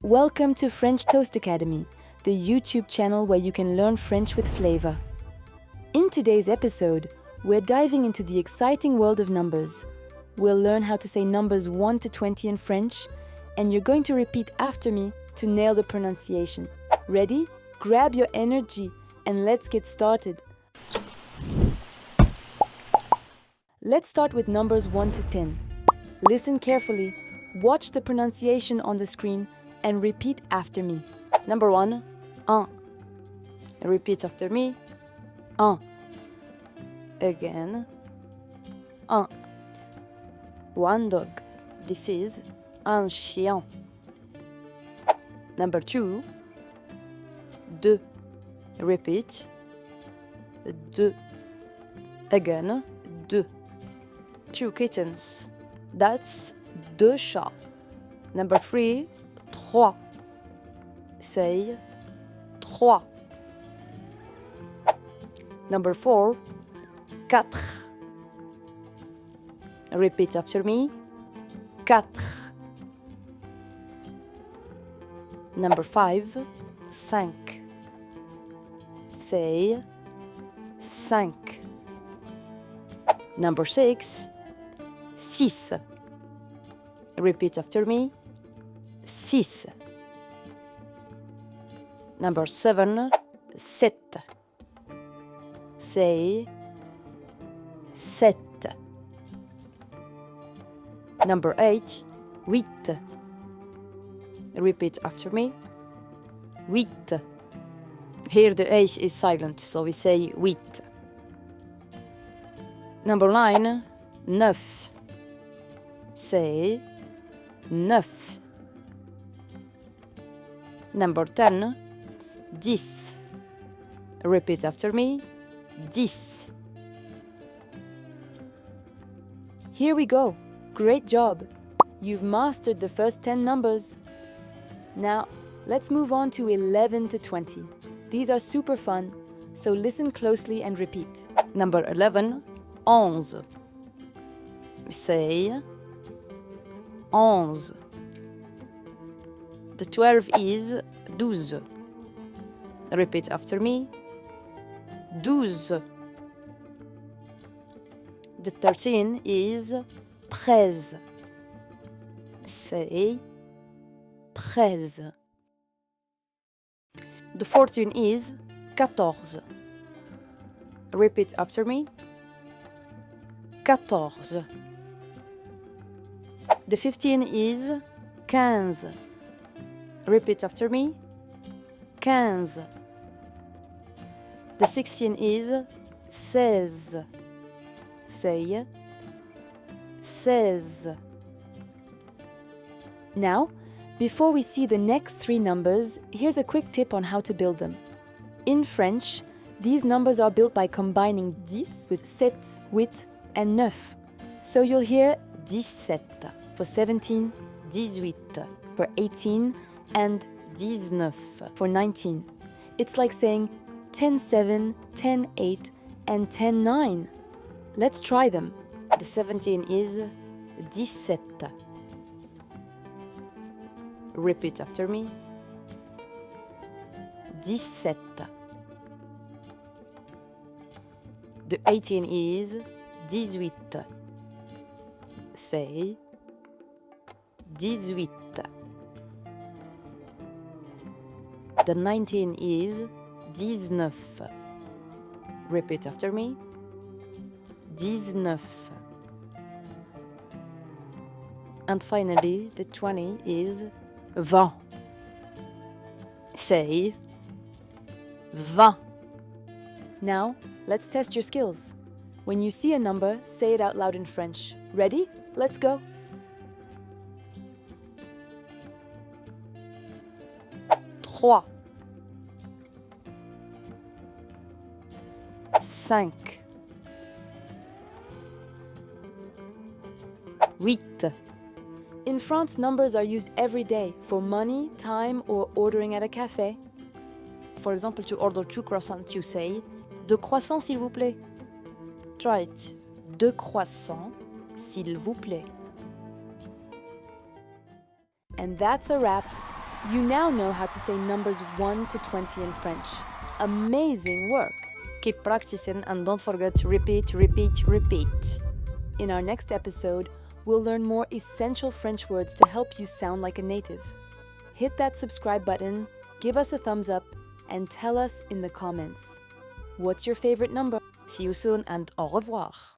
Welcome to French Toast Academy, the YouTube channel where you can learn French with flavor. In today's episode, we're diving into the exciting world of numbers. We'll learn how to say numbers 1 to 20 in French, and you're going to repeat after me to nail the pronunciation. Ready? Grab your energy and let's get started. Let's start with numbers 1 to 10. Listen carefully, watch the pronunciation on the screen, and repeat after me. Number 1, un. Repeat after me. Un. Again. Un. One dog. This is un chien. Number 2, deux. Repeat. Deux. Again. Deux. 2 kittens. That's deux chats. Number 3, trois. Say trois. Number 4, quatre. Repeat after me. Quatre. Number 5, cinq. Say cinq. Number 6, six. Repeat after me. Six. Number 7, sept. Say sept. Number 8, huit. Repeat after me. Huit. Here the H is silent, so we say huit. Number 9, neuf. Say neuf. Number 10, dix. Repeat after me. Dix. Here we go. Great job. You've mastered the first 10 numbers. Now, let's move on to 11 to 20. These are super fun, so listen closely and repeat. Number 11, onze. Say onze. The 12 is douze. Repeat after me. Douze. The 13 is treize. Say treize. The 14 is quatorze. Repeat after me. Quatorze. The 15 is quinze. Repeat after me. Quinze. The 16 is seize. Say seize. Now, before we see the next 3 numbers, here's a quick tip on how to build them. In French, these numbers are built by combining dix with sept, huit, and neuf. So you'll hear 17 for 17, 18 for 18, and 19 for 19. It's like saying 10-7, 10-8, and 10-9. Let's try them. The 17 is 17. Repeat after me. 17. The 18 is 18. Say 18. The 19 is 19. Repeat after me. 19. And finally, the 20 is 20. Say 20. Now, let's test your skills. When you see a number, say it out loud in French. Ready? Let's go. 3. 5. 8. In France, numbers are used every day for money, time, or ordering at a cafe. For example, to order 2 croissants, you say 2 croissants, s'il vous plaît. Try it. 2 croissants, s'il vous plaît. And that's a wrap. You now know how to say numbers 1 to 20 in French. Amazing work! Keep practicing and don't forget to repeat, repeat, repeat. In our next episode, we'll learn more essential French words to help you sound like a native. Hit that subscribe button, give us a thumbs up, and tell us in the comments. What's your favorite number? See you soon and au revoir!